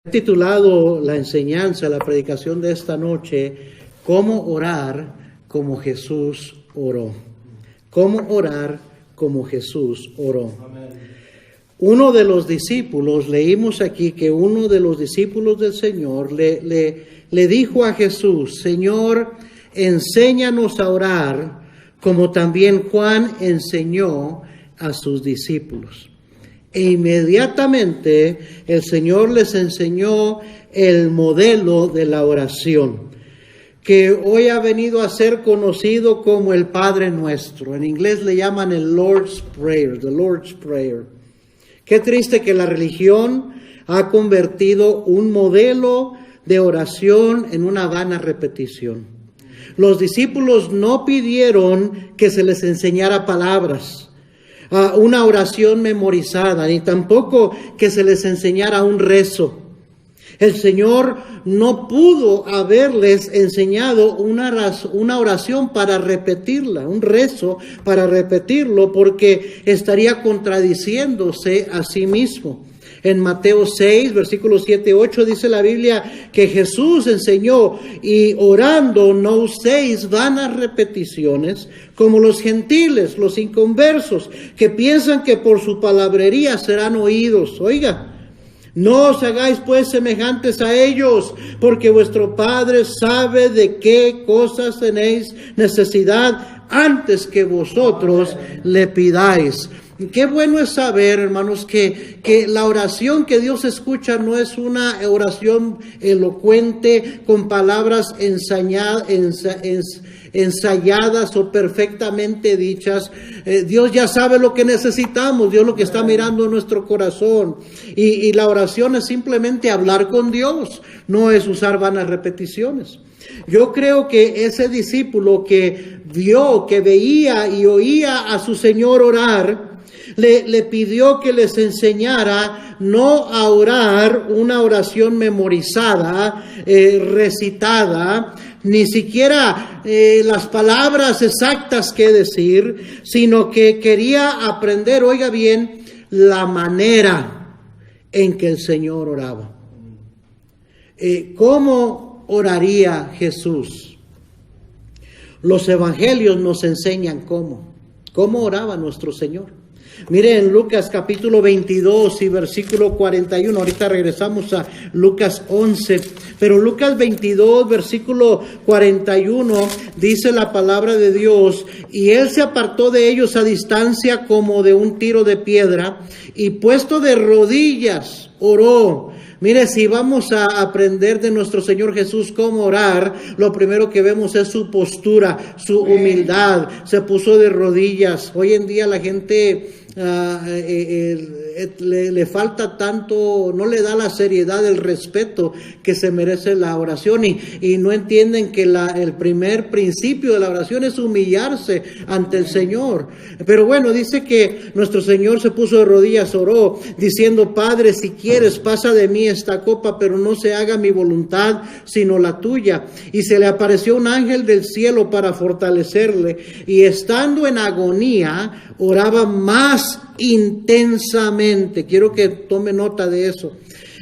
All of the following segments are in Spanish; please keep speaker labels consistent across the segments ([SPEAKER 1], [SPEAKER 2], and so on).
[SPEAKER 1] He titulado la enseñanza, la predicación de esta noche, ¿Cómo orar como Jesús oró? ¿Cómo orar como Jesús oró? Uno de los discípulos, leímos aquí que uno de los discípulos del Señor le dijo a Jesús: Señor, enséñanos a orar como también Juan enseñó a sus discípulos. E inmediatamente el Señor les enseñó el modelo de la oración, que hoy ha venido a ser conocido como el Padre Nuestro. En inglés le llaman el Lord's Prayer, the Lord's Prayer. Qué triste que la religión ha convertido un modelo de oración en una vana repetición. Los discípulos no pidieron que se les enseñara palabras, una oración memorizada, ni tampoco que se les enseñara un rezo. El Señor no pudo haberles enseñado una oración para repetirla, un rezo para repetirlo, porque estaría contradiciéndose a sí mismo. En Mateo 6, versículos 7 y 8 dice la Biblia que Jesús enseñó: y orando no uséis vanas repeticiones como los gentiles, los inconversos, que piensan que por su palabrería serán oídos. Oiga, no os hagáis pues semejantes a ellos, porque vuestro Padre sabe de qué cosas tenéis necesidad antes que vosotros le pidáis. Qué bueno es saber, hermanos, que la oración que Dios escucha no es una oración elocuente con palabras ensayadas o perfectamente dichas. Dios ya sabe lo que necesitamos, Dios lo que está mirando en nuestro corazón. Y la oración es simplemente hablar con Dios, no es usar vanas repeticiones. Yo creo que ese discípulo que vio, que veía y oía a su Señor orar, le pidió que les enseñara no a orar una oración memorizada, recitada, ni siquiera las palabras exactas que decir, sino que quería aprender, oiga bien, la manera en que el Señor oraba. ¿Cómo oraría Jesús? Los evangelios nos enseñan cómo oraba nuestro Señor. Mire en Lucas capítulo 22 y versículo 41, ahorita regresamos a Lucas 11, pero Lucas 22 versículo 41 dice la palabra de Dios: y él se apartó de ellos a distancia como de un tiro de piedra, y puesto de rodillas oró. Mire, si vamos a aprender de nuestro Señor Jesús cómo orar, lo primero que vemos es su postura, su humildad. Se puso de rodillas. Hoy en día la gente le falta tanto, no le da la seriedad, el respeto que se merece la oración, y no entienden que el primer principio de la oración es humillarse ante el Señor. Pero bueno, dice que nuestro Señor se puso de rodillas, oró, diciendo: Padre, si quieres, pasa de mí esta copa, pero no se haga mi voluntad, sino la tuya. Y se le apareció un ángel del cielo para fortalecerle, y estando en agonía, oraba más intensamente. Quiero que tome nota de eso.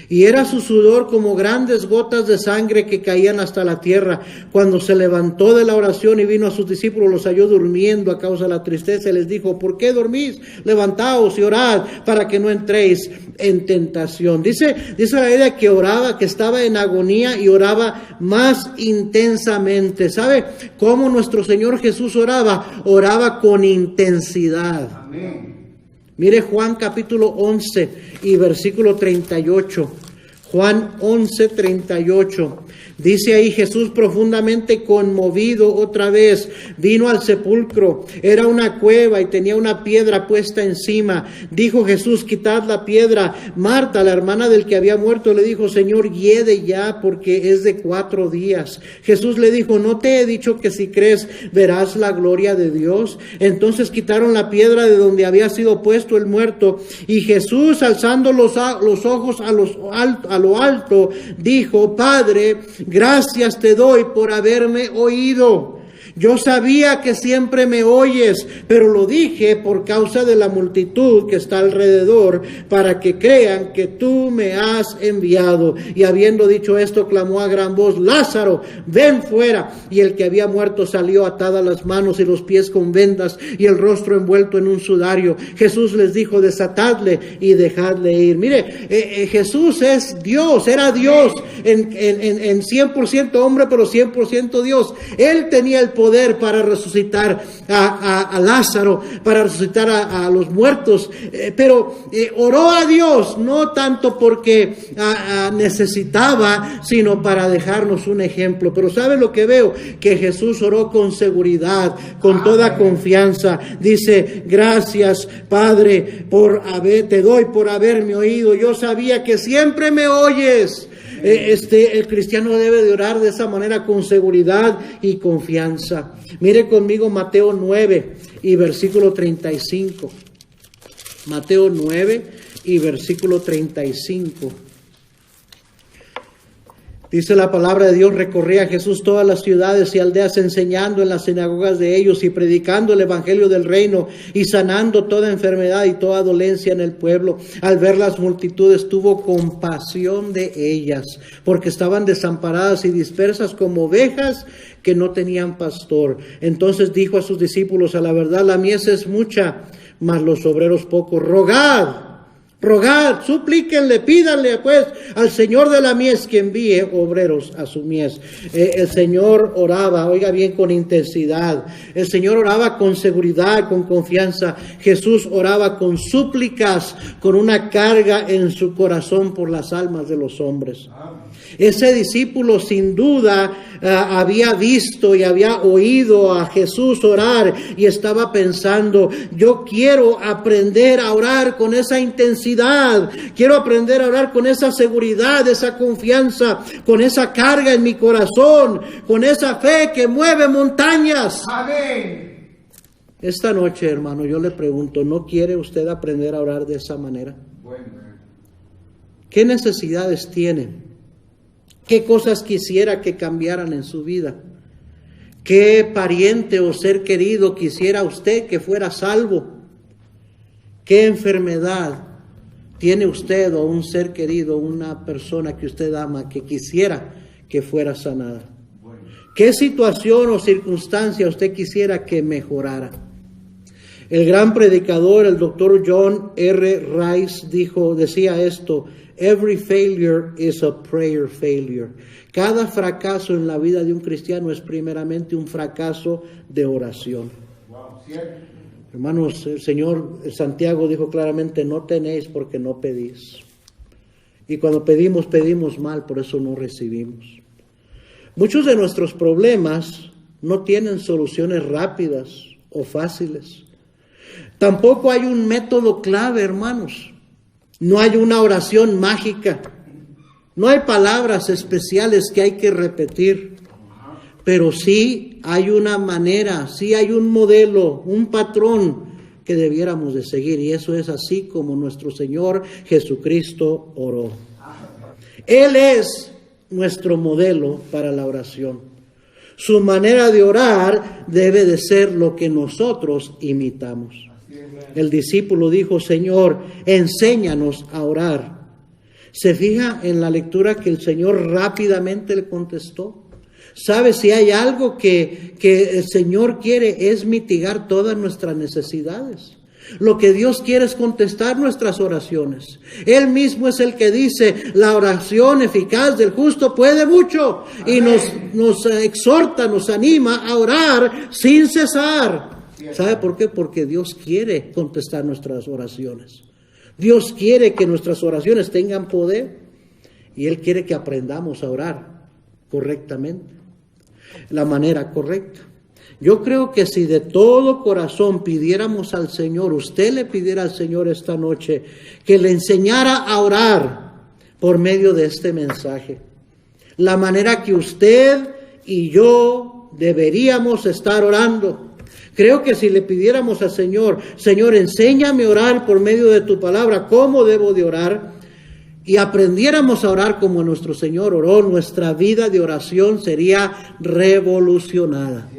[SPEAKER 1] Y era su sudor como grandes gotas de sangre que caían hasta la tierra. Cuando se levantó de la oración y vino a sus discípulos, los halló durmiendo a causa de la tristeza, y les dijo: ¿por qué dormís? Levantaos y orad para que no entréis en tentación. Dice la Biblia que oraba, que estaba en agonía y oraba más intensamente. ¿Sabe cómo nuestro Señor Jesús oraba? Oraba con intensidad. Amén. Mire Juan capítulo 11 y versículo 38. Juan 11, 38. Dice ahí: Jesús, profundamente conmovido otra vez, vino al sepulcro. Era una cueva y tenía una piedra puesta encima. Dijo Jesús: quitad la piedra. Marta, la hermana del que había muerto, le dijo: Señor, hiede ya, porque es de 4 días. Jesús le dijo: ¿no te he dicho que si crees verás la gloria de Dios? Entonces quitaron la piedra de donde había sido puesto el muerto, y Jesús, alzando los ojos a lo alto, dijo: Padre, gracias te doy por haberme oído. Yo sabía que siempre me oyes, pero lo dije por causa de la multitud que está alrededor, para que crean que tú me has enviado. Y habiendo dicho esto, clamó a gran voz: Lázaro, ven fuera. Y el que había muerto salió, atadas las manos y los pies con vendas y el rostro envuelto en un sudario. Jesús les dijo: desatadle y dejadle ir. Mire, Jesús es Dios, era Dios en 100% hombre, pero 100% Dios. Él tenía el poder para resucitar a Lázaro, para resucitar a los muertos, pero oró a Dios, no tanto porque necesitaba, sino para dejarnos un ejemplo. Pero ¿sabe lo que veo? Que Jesús oró con seguridad, con toda confianza. Dice: gracias, Padre, te doy por haberme oído. Yo sabía que siempre me oyes. El cristiano debe de orar de esa manera, con seguridad y confianza. Mire conmigo Mateo 9 y versículo 35. Mateo 9 y versículo 35. Dice la palabra de Dios: recorría Jesús todas las ciudades y aldeas, enseñando en las sinagogas de ellos y predicando el evangelio del reino y sanando toda enfermedad y toda dolencia en el pueblo. Al ver las multitudes, tuvo compasión de ellas, porque estaban desamparadas y dispersas como ovejas que no tenían pastor. Entonces dijo a sus discípulos: a la verdad la mies es mucha, mas los obreros pocos. Rogad, suplíquenle, pídanle pues al Señor de la mies que envíe obreros a su mies. El Señor oraba, oiga bien, con intensidad. El Señor oraba con seguridad, con confianza. Jesús oraba con súplicas, con una carga en su corazón por las almas de los hombres. Ese discípulo sin duda había visto y había oído a Jesús orar y estaba pensando: yo quiero aprender a orar con esa intensidad, quiero aprender a orar con esa seguridad, esa confianza, con esa carga en mi corazón, con esa fe que mueve montañas. Amén. Esta noche, hermano, yo le pregunto: ¿no quiere usted aprender a orar de esa manera? ¿Qué necesidades tiene? ¿Qué cosas quisiera que cambiaran en su vida? ¿Qué pariente o ser querido quisiera usted que fuera salvo? ¿Qué enfermedad tiene usted o un ser querido, una persona que usted ama, que quisiera que fuera sanada? ¿Qué situación o circunstancia usted quisiera que mejorara? El gran predicador, el doctor John R. Rice, decía esto: every failure is a prayer failure. Cada fracaso en la vida de un cristiano es primeramente un fracaso de oración. Hermanos, el Señor Santiago dijo claramente: no tenéis porque no pedís. Y cuando pedimos mal, por eso no recibimos. Muchos de nuestros problemas no tienen soluciones rápidas o fáciles. Tampoco hay un método clave, hermanos. No hay una oración mágica. No hay palabras especiales que hay que repetir. Pero sí hay una manera, sí hay un modelo, un patrón que debiéramos de seguir. Y eso es así como nuestro Señor Jesucristo oró. Él es nuestro modelo para la oración. Su manera de orar debe de ser lo que nosotros imitamos. El discípulo dijo: Señor, enséñanos a orar. ¿Se fija en la lectura que el Señor rápidamente le contestó? ¿Sabe? Si hay algo que el Señor quiere, es mitigar todas nuestras necesidades. Lo que Dios quiere es contestar nuestras oraciones. Él mismo es el que dice: la oración eficaz del justo puede mucho. Y nos exhorta, nos anima a orar sin cesar. ¿Sabe por qué? Porque Dios quiere contestar nuestras oraciones. Dios quiere que nuestras oraciones tengan poder. Y Él quiere que aprendamos a orar correctamente, la manera correcta. Yo creo que si de todo corazón pidiéramos al Señor, usted le pidiera al Señor esta noche que le enseñara a orar por medio de este mensaje, la manera que usted y yo deberíamos estar orando. Creo que si le pidiéramos al Señor: Señor, enséñame a orar por medio de tu palabra, ¿cómo debo de orar? Y aprendiéramos a orar como nuestro Señor oró, nuestra vida de oración sería revolucionada.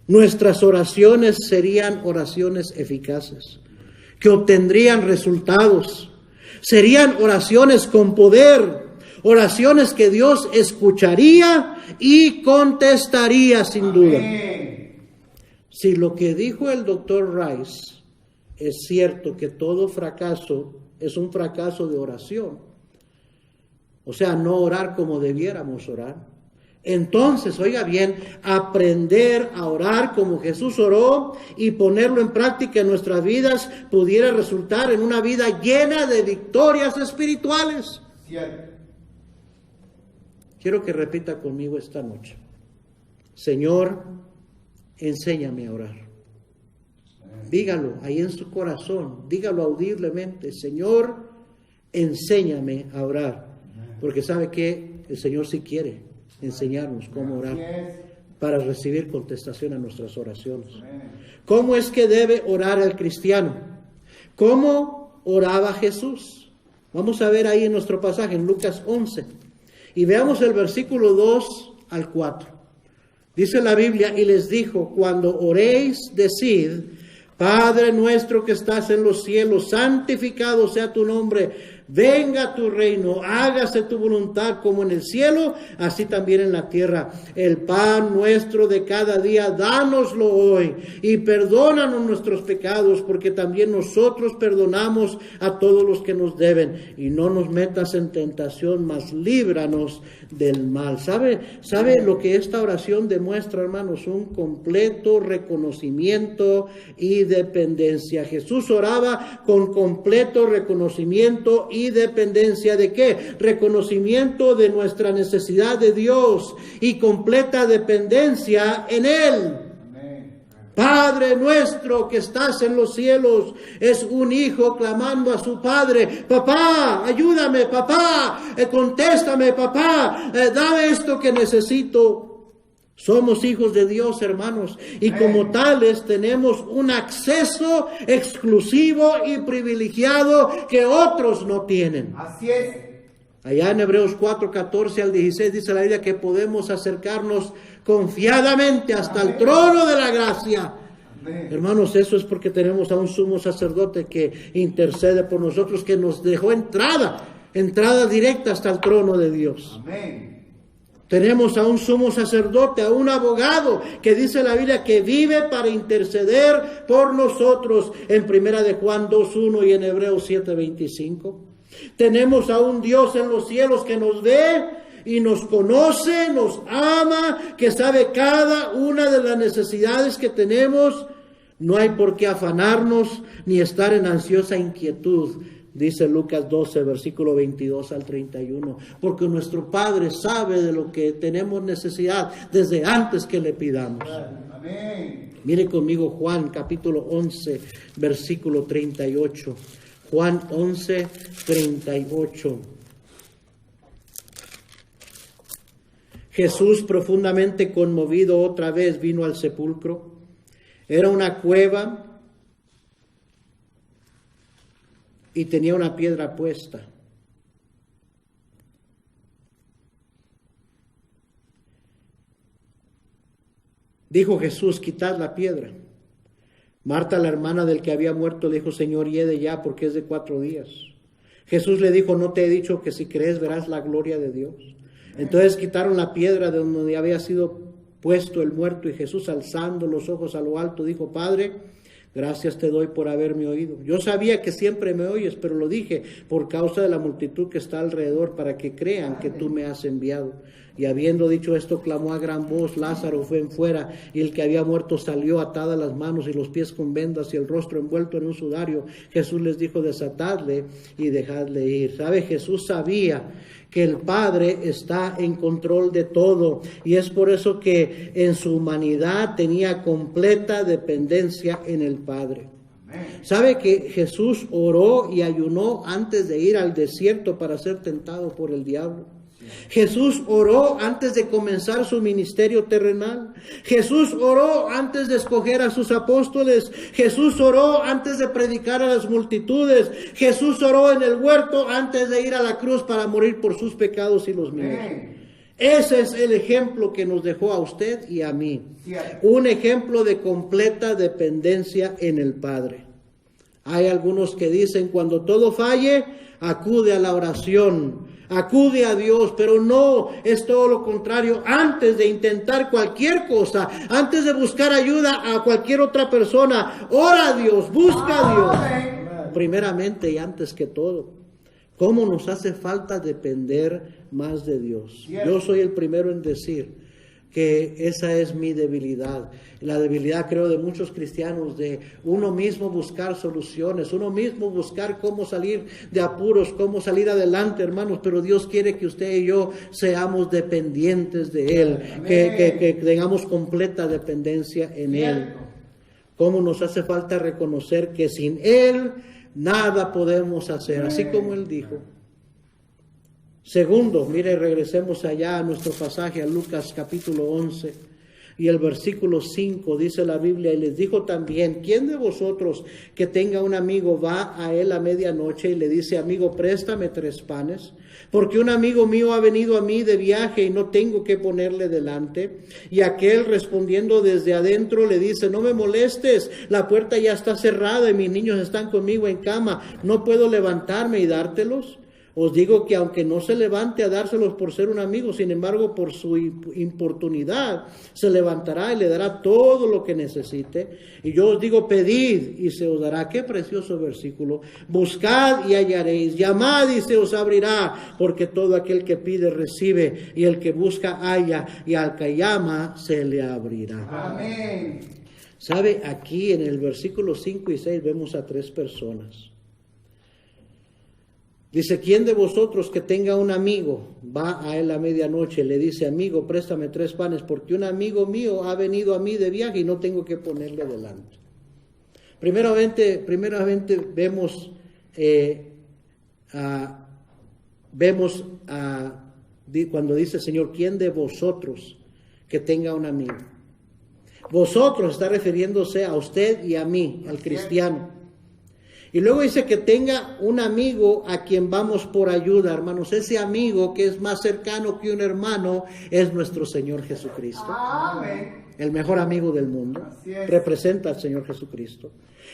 [SPEAKER 1] nuestras oraciones serían oraciones eficaces, que obtendrían resultados. Serían oraciones con poder, oraciones que Dios escucharía y contestaría sin duda. Si lo que dijo el doctor Rice es cierto, que todo fracaso es un fracaso de oración, o sea, no orar como debiéramos orar, entonces, oiga bien, aprender a orar como Jesús oró y ponerlo en práctica en nuestras vidas pudiera resultar en una vida llena de victorias espirituales. Cierto. Quiero que repita conmigo esta noche: Señor, enséñame a orar. Dígalo ahí en su corazón, dígalo audiblemente: Señor, enséñame a orar. Porque sabe que el Señor sí quiere enseñarnos cómo orar para recibir contestación a nuestras oraciones. ¿Cómo es que debe orar el cristiano? ¿Cómo oraba Jesús? Vamos a ver ahí en nuestro pasaje, en Lucas 11, y veamos el versículo 2 al 4. Dice la Biblia: y les dijo, cuando oréis, decid, Padre nuestro que estás en los cielos, santificado sea tu nombre. Venga tu reino, hágase tu voluntad como en el cielo, así también en la tierra. El pan nuestro de cada día, dánoslo hoy, y perdónanos nuestros pecados, porque también nosotros perdonamos a todos los que nos deben. Y no nos metas en tentación, mas líbranos del mal. ¿Sabe lo que esta oración demuestra, hermanos? Un completo reconocimiento y dependencia. Jesús oraba con completo reconocimiento y dependencia. ¿De qué? Reconocimiento de nuestra necesidad de Dios y completa dependencia en Él. Padre nuestro que estás en los cielos, es un hijo clamando a su padre: papá, ayúdame, papá, contéstame, papá, dame esto que necesito. Somos hijos de Dios, hermanos, y como tales tenemos un acceso exclusivo y privilegiado que otros no tienen. Así es. Allá en Hebreos 4, 14 al 16 dice la Biblia que podemos acercarnos confiadamente hasta el trono de la gracia. Amén. Hermanos, eso es porque tenemos a un sumo sacerdote que intercede por nosotros, que nos dejó entrada directa hasta el trono de Dios. Amén. Tenemos a un sumo sacerdote, a un abogado, que dice la Biblia que vive para interceder por nosotros, en Primera de Juan 2:1 y en Hebreos 7:25. Tenemos a un Dios en los cielos que nos ve y nos conoce, nos ama, que sabe cada una de las necesidades que tenemos. No hay por qué afanarnos ni estar en ansiosa inquietud. Dice Lucas 12, versículo 22 al 31, porque nuestro Padre sabe de lo que tenemos necesidad desde antes que le pidamos. Amén. Mire conmigo Juan capítulo 11, versículo 38. Juan 11, 38. Jesús, profundamente conmovido, otra vez vino al sepulcro. Era una cueva y tenía una piedra puesta. Dijo Jesús: quitad la piedra. Marta, la hermana del que había muerto, le dijo: Señor, hiede ya, porque es de 4 días. Jesús le dijo: ¿no te he dicho que si crees verás la gloria de Dios? Entonces quitaron la piedra de donde había sido puesto el muerto, y Jesús, alzando los ojos a lo alto, dijo: Padre, gracias te doy por haberme oído. Yo sabía que siempre me oyes, pero lo dije por causa de la multitud que está alrededor, para que crean que tú me has enviado. Y habiendo dicho esto, clamó a gran voz: Lázaro, ven fuera. Y el que había muerto salió, atadas las manos y los pies con vendas y el rostro envuelto en un sudario. Jesús les dijo: desatadle y dejadle ir. ¿Sabe? Jesús sabía que el Padre está en control de todo, y es por eso que en su humanidad tenía completa dependencia en el Padre. ¿Sabe que Jesús oró y ayunó antes de ir al desierto para ser tentado por el diablo? Jesús oró antes de comenzar su ministerio terrenal. Jesús oró antes de escoger a sus apóstoles. Jesús oró antes de predicar a las multitudes. Jesús oró en el huerto antes de ir a la cruz para morir por sus pecados y los míos. Ese es el ejemplo que nos dejó a usted y a mí. Un ejemplo de completa dependencia en el Padre. Hay algunos que dicen, cuando todo falle, acude a la oración, acude a Dios, pero no, es todo lo contrario. Antes de intentar cualquier cosa, antes de buscar ayuda a cualquier otra persona, ora a Dios, busca a Dios, primeramente y antes que todo. ¿Cómo nos hace falta depender más de Dios? Yo soy el primero en decir que esa es mi debilidad. La debilidad, creo, de muchos cristianos, de uno mismo buscar soluciones, uno mismo buscar cómo salir de apuros, cómo salir adelante, hermanos. Pero Dios quiere que usted y yo seamos dependientes de Él, que tengamos completa dependencia en Él. ¿Cómo nos hace falta reconocer que sin Él nada podemos hacer? Así como Él dijo. Segundo, mire, regresemos allá a nuestro pasaje, a Lucas capítulo 11 y el versículo 5, dice la Biblia, y les dijo también, ¿quién de vosotros que tenga un amigo va a él a medianoche y le dice, amigo, préstame 3 panes? Porque un amigo mío ha venido a mí de viaje y no tengo que ponerle delante. Y aquel respondiendo desde adentro le dice, no me molestes, la puerta ya está cerrada y mis niños están conmigo en cama, ¿no puedo levantarme y dártelos? Os digo que aunque no se levante a dárselos por ser un amigo, sin embargo, por su importunidad, se levantará y le dará todo lo que necesite. Y yo os digo, pedid y se os dará. Qué precioso versículo. Buscad y hallaréis. Llamad y se os abrirá. Porque todo aquel que pide recibe, y el que busca halla, y al que llama se le abrirá.
[SPEAKER 2] Amén.
[SPEAKER 1] ¿Sabe? Aquí en el versículo 5 y 6 vemos a 3 personas. Dice, ¿quién de vosotros que tenga un amigo va a él a medianoche? Le dice, amigo, préstame 3 panes, porque un amigo mío ha venido a mí de viaje y no tengo que ponerle delante. Primeramente vemos cuando dice el Señor, ¿quién de vosotros que tenga un amigo? Vosotros está refiriéndose a usted y a mí, al cristiano. Y luego dice que tenga un amigo a quien vamos por ayuda, hermanos. Ese amigo que es más cercano que un hermano es nuestro Señor Jesucristo.
[SPEAKER 2] Amén.
[SPEAKER 1] El mejor amigo del mundo. Representa al Señor Jesucristo.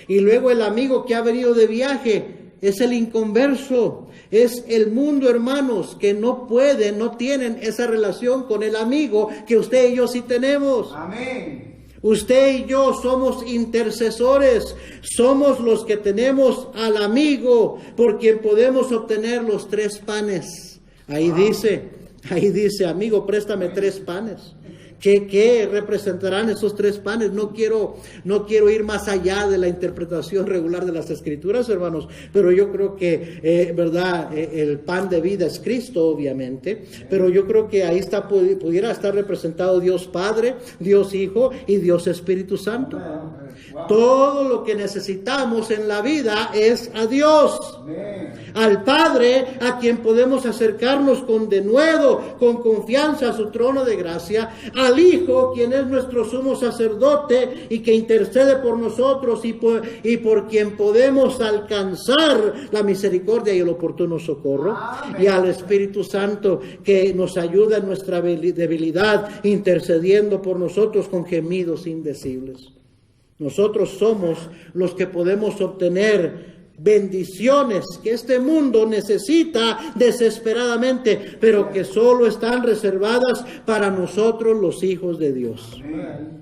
[SPEAKER 1] Y luego el amigo que ha venido de viaje es el inconverso. Es el mundo, hermanos, que no pueden, no tienen esa relación con el amigo que usted y yo sí tenemos.
[SPEAKER 2] Amén.
[SPEAKER 1] Usted y yo somos intercesores, somos los que tenemos al amigo por quien podemos obtener los 3 panes. Ahí dice, amigo, préstame 3 panes. ¿Qué representarán esos 3 panes? No quiero ir más allá de la interpretación regular de las Escrituras, hermanos, pero yo creo que, ¿verdad? El pan de vida es Cristo, obviamente, pero yo creo que ahí pudiera estar representado Dios Padre, Dios Hijo y Dios Espíritu Santo. Todo lo que necesitamos en la vida es a Dios, al Padre, a quien podemos acercarnos con denuedo, con confianza a su trono de gracia, al Hijo, quien es nuestro sumo sacerdote y que intercede por nosotros y por quien podemos alcanzar la misericordia y el oportuno socorro. Amén. Y al Espíritu Santo, que nos ayuda en nuestra debilidad, intercediendo por nosotros con gemidos indecibles. Nosotros somos los que podemos obtener bendiciones que este mundo necesita desesperadamente, pero que solo están reservadas para nosotros los hijos de Dios. Amén.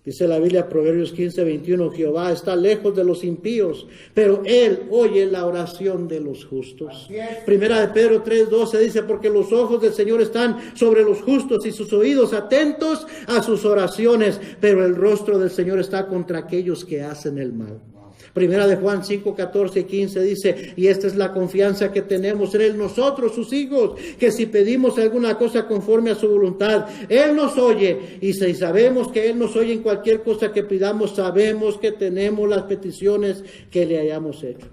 [SPEAKER 1] Dice la Biblia, Proverbios 15:21, Jehová está lejos de los impíos, pero Él oye la oración de los justos. Primera de Pedro 3:12 dice, porque los ojos del Señor están sobre los justos y sus oídos atentos a sus oraciones, pero el rostro del Señor está contra aquellos que hacen el mal. Primera de Juan 5:14 y 15 dice, y esta es la confianza que tenemos en Él, nosotros sus hijos, que si pedimos alguna cosa conforme a su voluntad, Él nos oye, y si sabemos que Él nos oye en cualquier cosa que pidamos, sabemos que tenemos las peticiones que le hayamos hecho.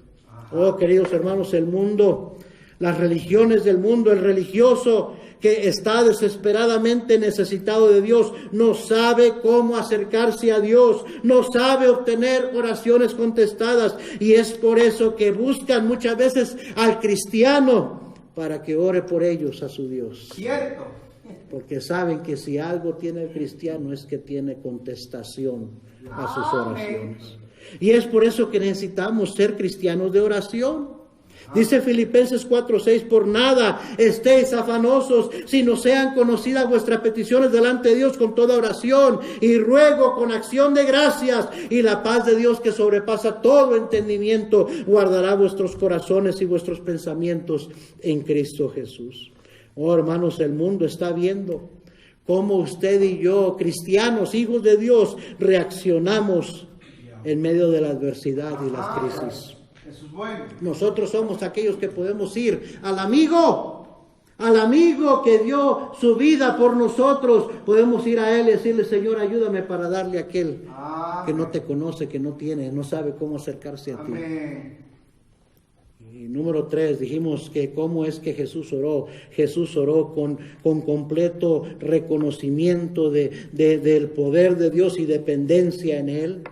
[SPEAKER 1] Oh, queridos hermanos, el mundo, las religiones del mundo, el religioso que está desesperadamente necesitado de Dios, no sabe cómo acercarse a Dios, no sabe obtener oraciones contestadas, y es por eso que buscan muchas veces al cristiano para que ore por ellos a su Dios.
[SPEAKER 2] Cierto.
[SPEAKER 1] Porque saben que si algo tiene el cristiano es que tiene contestación a sus oraciones. Y es por eso que necesitamos ser cristianos de oración. Dice Filipenses 4:6, por nada estéis afanosos, sino sean conocidas vuestras peticiones delante de Dios con toda oración y ruego con acción de gracias, y la paz de Dios que sobrepasa todo entendimiento guardará vuestros corazones y vuestros pensamientos en Cristo Jesús. Oh, hermanos, el mundo está viendo cómo usted y yo, cristianos, hijos de Dios, reaccionamos en medio de la adversidad y las crisis.
[SPEAKER 2] Eso es bueno.
[SPEAKER 1] Nosotros somos aquellos que podemos ir al amigo que dio su vida por nosotros. Podemos ir a él y decirle, Señor, ayúdame para darle a aquel que no te conoce, que no tiene, no sabe cómo acercarse a ti. Y número 3, dijimos que cómo es que Jesús oró. Jesús oró con completo reconocimiento del poder de Dios y dependencia en él.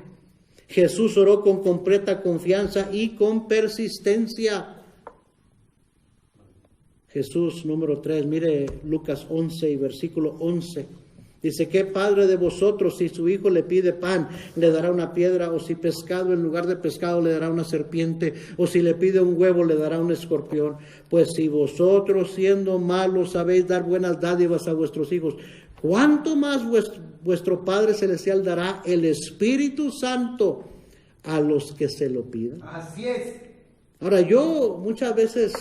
[SPEAKER 1] Jesús oró con completa confianza y con persistencia. Jesús, número 3, mire Lucas 11 y versículo 11. Dice, ¿qué padre de vosotros, si su hijo le pide pan, le dará una piedra? O si pescado, en lugar de pescado, le dará una serpiente? O si le pide un huevo, le dará un escorpión? Pues si vosotros, siendo malos, sabéis dar buenas dádivas a vuestros hijos, ¿cuánto más vuestro Padre Celestial dará el Espíritu Santo a los que se lo pidan?
[SPEAKER 2] Así es.
[SPEAKER 1] Ahora, yo muchas veces,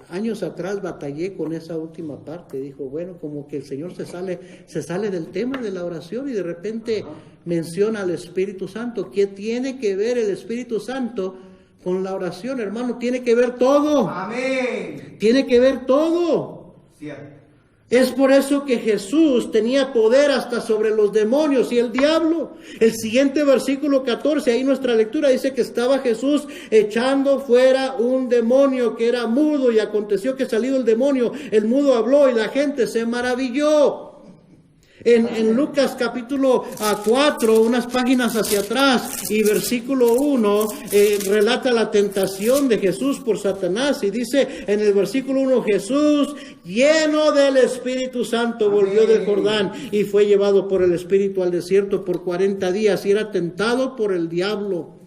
[SPEAKER 1] años atrás, batallé con esa última parte. Dijo, bueno, como que el Señor se sale del tema de la oración y de repente menciona al Espíritu Santo. ¿Qué tiene que ver el Espíritu Santo con la oración, hermano? Tiene que ver todo.
[SPEAKER 2] Amén.
[SPEAKER 1] Tiene que ver todo.
[SPEAKER 2] Cierto.
[SPEAKER 1] Es por eso que Jesús tenía poder hasta sobre los demonios y el diablo. El siguiente versículo 14, ahí nuestra lectura dice que estaba Jesús echando fuera un demonio que era mudo, y aconteció que salido el demonio, el mudo habló y la gente se maravilló. En Lucas capítulo 4, unas páginas hacia atrás, y versículo 1, relata la tentación de Jesús por Satanás, y dice en el versículo 1, Jesús, lleno del Espíritu Santo, volvió del Jordán y fue llevado por el Espíritu al desierto por 40 días y era tentado por el diablo.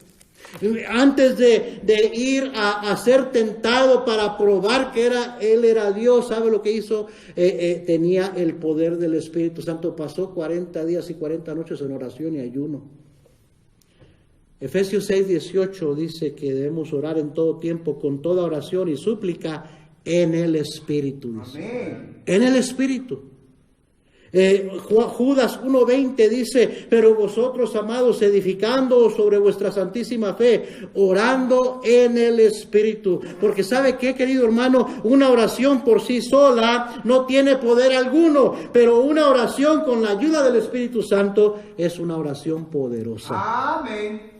[SPEAKER 1] Antes de ir a ser tentado para probar que él era Dios, ¿sabe lo que hizo? Tenía el poder del Espíritu Santo. Pasó 40 días y 40 noches en oración y ayuno. Efesios 6:18 dice que debemos orar en todo tiempo, con toda oración y súplica en el Espíritu.
[SPEAKER 2] Amén.
[SPEAKER 1] En el Espíritu. Judas 1:20 dice, pero vosotros, amados, edificando sobre vuestra santísima fe, orando en el Espíritu. Porque ¿sabe qué, querido hermano? Una oración por sí sola no tiene poder alguno, pero una oración con la ayuda del Espíritu Santo es una oración poderosa.
[SPEAKER 2] Amén.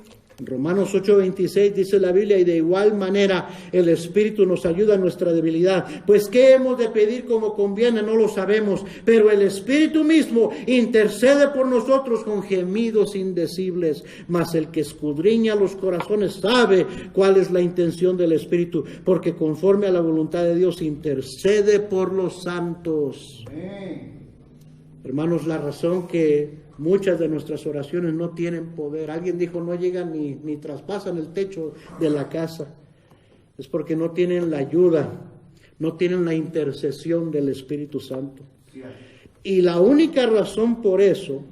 [SPEAKER 1] Romanos 8:26 dice la Biblia, y de igual manera el Espíritu nos ayuda en nuestra debilidad. Pues qué hemos de pedir como conviene, no lo sabemos, pero el Espíritu mismo intercede por nosotros con gemidos indecibles. Mas el que escudriña los corazones sabe cuál es la intención del Espíritu, porque conforme a la voluntad de Dios intercede por los santos.
[SPEAKER 2] Amén.
[SPEAKER 1] Hermanos, la razón que muchas de nuestras oraciones no tienen poder, alguien dijo, no llegan ni traspasan el techo de la casa, es porque no tienen la ayuda, no tienen la intercesión del Espíritu Santo. Y la única razón por eso,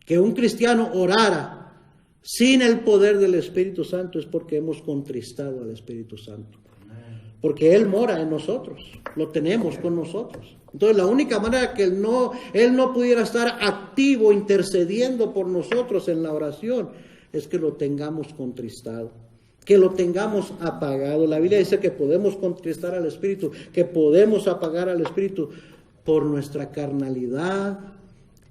[SPEAKER 1] que un cristiano orara sin el poder del Espíritu Santo, es porque hemos contristado al Espíritu Santo. Porque Él mora en nosotros, lo tenemos con nosotros. Entonces la única manera que Él no pudiera estar activo intercediendo por nosotros en la oración es que lo tengamos contristado, que lo tengamos apagado. La Biblia dice que podemos contristar al Espíritu, que podemos apagar al Espíritu por nuestra carnalidad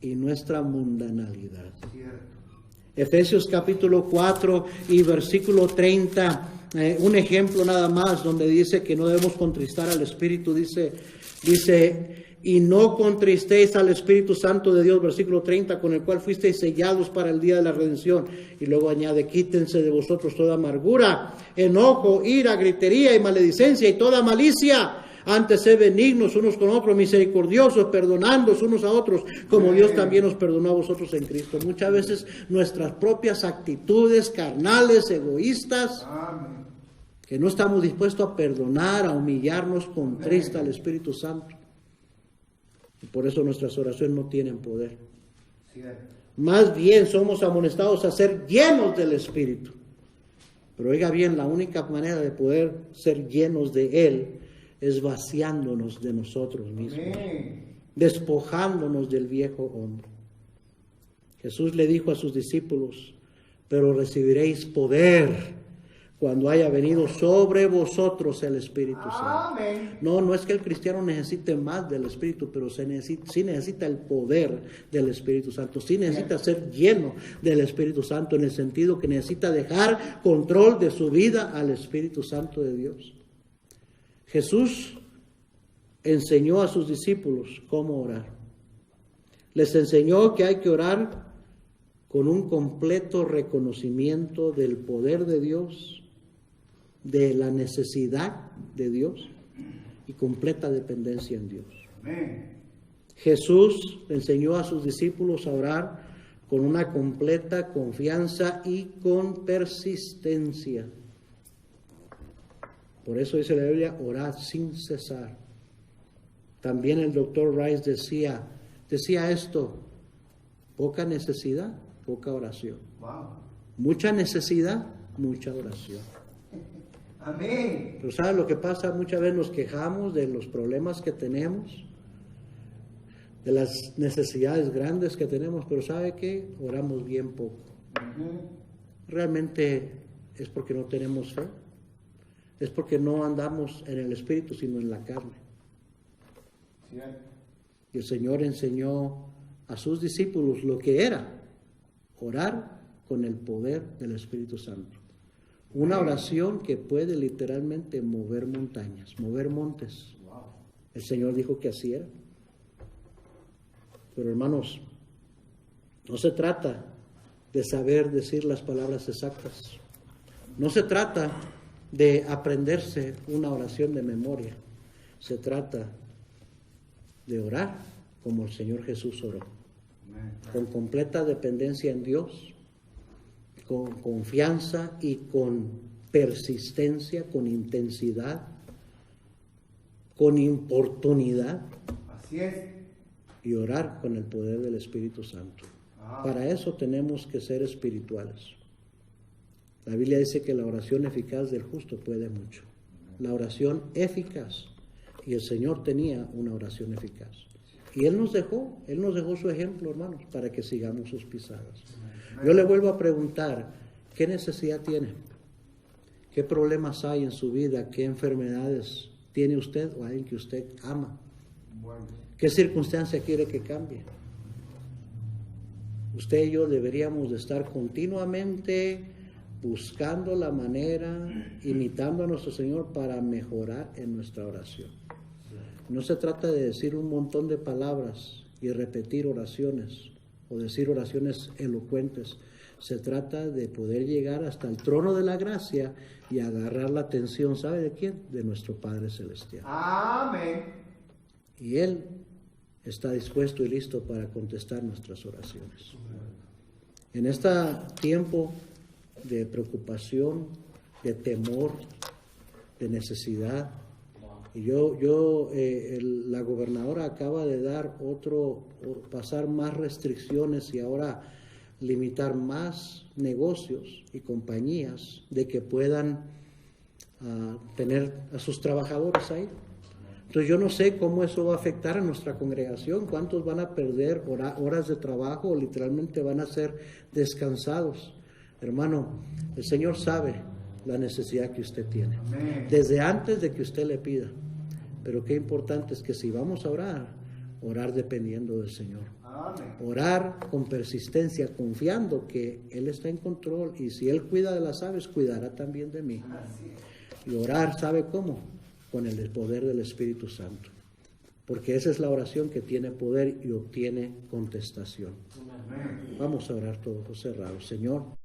[SPEAKER 1] y nuestra mundanalidad. Efesios capítulo 4 y versículo 30. Un ejemplo nada más donde dice que no debemos contristar al Espíritu, dice, y no contristéis al Espíritu Santo de Dios, versículo 30, con el cual fuisteis sellados para el día de la redención. Y luego añade, quítense de vosotros toda amargura, enojo, ira, gritería y maledicencia y toda malicia. Antes sé benignos unos con otros, misericordiosos, perdonándoos unos a otros, como Dios también os perdonó a vosotros en Cristo. Muchas veces nuestras propias actitudes carnales, egoístas,
[SPEAKER 2] Amén.
[SPEAKER 1] que no estamos dispuestos a perdonar, a humillarnos, contrista al Espíritu Santo. Y por eso nuestras oraciones no tienen poder.
[SPEAKER 2] Cierto.
[SPEAKER 1] Más bien somos amonestados a ser llenos del Espíritu. Pero oiga bien, la única manera de poder ser llenos de Él es vaciándonos de nosotros mismos,
[SPEAKER 2] Amén.
[SPEAKER 1] despojándonos del viejo hombre. Jesús le dijo a sus discípulos, pero recibiréis poder cuando haya venido sobre vosotros el Espíritu Santo.
[SPEAKER 2] Amén.
[SPEAKER 1] No es que el cristiano necesite más del Espíritu, pero sí necesita el poder del Espíritu Santo. Sí necesita ser lleno del Espíritu Santo, en el sentido que necesita dejar control de su vida al Espíritu Santo de Dios. Jesús enseñó a sus discípulos cómo orar. Les enseñó que hay que orar con un completo reconocimiento del poder de Dios, de la necesidad de Dios y completa dependencia en Dios.
[SPEAKER 2] Amén.
[SPEAKER 1] Jesús enseñó a sus discípulos a orar con una completa confianza y con persistencia. Por eso dice la Biblia, orad sin cesar. También el doctor Rice decía esto, poca necesidad, poca oración.
[SPEAKER 2] Wow.
[SPEAKER 1] Mucha necesidad, mucha oración.
[SPEAKER 2] Amén.
[SPEAKER 1] Pero ¿sabe lo que pasa? Muchas veces nos quejamos de los problemas que tenemos, de las necesidades grandes que tenemos, pero ¿sabe qué? Oramos bien poco. Realmente es porque no tenemos fe, es porque no andamos en el Espíritu, sino en la carne.
[SPEAKER 2] Cierto.
[SPEAKER 1] Y el Señor enseñó a sus discípulos lo que era orar con el poder del Espíritu Santo. Una oración que puede literalmente mover montañas, mover montes.
[SPEAKER 2] Wow.
[SPEAKER 1] El Señor dijo que así era. Pero hermanos, no se trata de saber decir las palabras exactas. No se trata de aprenderse una oración de memoria. Se trata de orar como el Señor Jesús oró.
[SPEAKER 2] Amén.
[SPEAKER 1] Con completa dependencia en Dios, con confianza y con persistencia, con intensidad, con importunidad,
[SPEAKER 2] Así es.
[SPEAKER 1] y orar con el poder del Espíritu Santo. Para eso tenemos que ser espirituales. La Biblia dice que la oración eficaz del justo puede mucho. La oración eficaz. Y el Señor tenía una oración eficaz. Y Él nos dejó su ejemplo, hermanos, para que sigamos sus pisadas. Yo le vuelvo a preguntar, ¿qué necesidad tiene? ¿Qué problemas hay en su vida? ¿Qué enfermedades tiene usted o alguien que usted ama?
[SPEAKER 2] Bueno.
[SPEAKER 1] ¿Qué circunstancia quiere que cambie? Usted y yo deberíamos de estar continuamente buscando la manera, imitando a nuestro Señor para mejorar en nuestra oración. No se trata de decir un montón de palabras y repetir oraciones o decir oraciones elocuentes. Se trata de poder llegar hasta el trono de la gracia y agarrar la atención, ¿sabe de quién? De nuestro Padre Celestial.
[SPEAKER 2] Amén.
[SPEAKER 1] Y Él está dispuesto y listo para contestar nuestras oraciones. En este tiempo de preocupación, de temor, de necesidad, y la gobernadora acaba de dar pasar más restricciones y ahora limitar más negocios y compañías de que puedan tener a sus trabajadores ahí. Entonces yo no sé cómo eso va a afectar a nuestra congregación, cuántos van a perder horas de trabajo o literalmente van a ser descansados. Hermano, el Señor sabe la necesidad que usted tiene,
[SPEAKER 2] Amén.
[SPEAKER 1] desde antes de que usted le pida. Pero qué importante es que si vamos a orar dependiendo del Señor.
[SPEAKER 2] Amén.
[SPEAKER 1] Orar con persistencia, confiando que Él está en control y si Él cuida de las aves, cuidará también de mí.
[SPEAKER 2] Así es.
[SPEAKER 1] Y orar, ¿sabe cómo? Con el poder del Espíritu Santo. Porque esa es la oración que tiene poder y obtiene contestación.
[SPEAKER 2] Amén.
[SPEAKER 1] Vamos a orar todos cerrados. Señor,